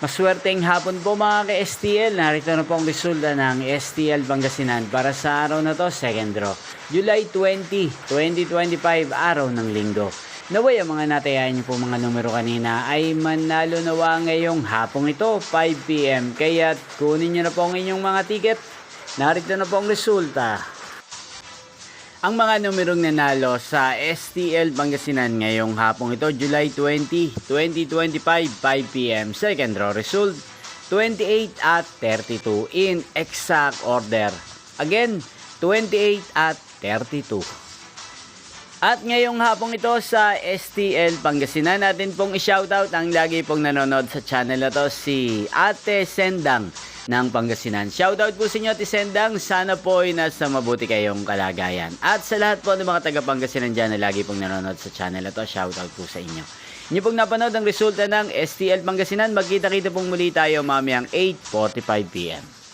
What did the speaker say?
Maswerteng hapon po mga ka-STL. Narito na po ang resulta ng STL Pangasinan para sa araw na to, second draw. July 20, 2025, araw ng linggo. Naway ang mga natayahan niyo po mga numero kanina ay manalo nawa ngayong hapong ito, 5 PM. Kaya kunin niyo na po ang inyong mga ticket. Narito na po ang resulta. Ang mga numerong nanalo sa STL Pangasinan ngayong hapong ito, July 20, 2025, 5 PM. Second draw result, 28 at 32 in exact order. Again, 28 at 32. At ngayong hapong ito sa STL Pangasinan, natin pong i-shoutout ang lagi pong nanonood sa channel na to, si Ate Sendang ng Pangasinan. Shoutout po sa inyo, Ate Sendang. Sana po ay nasa mabuti kayong kalagayan. At sa lahat po ng mga taga Pangasinan dyan na lagi pong nanonood sa channel na to, shoutout po sa inyo. Inyo pong napanood ang resulta ng STL Pangasinan. Magkita-kita pong muli tayo mamayang 8:45 PM.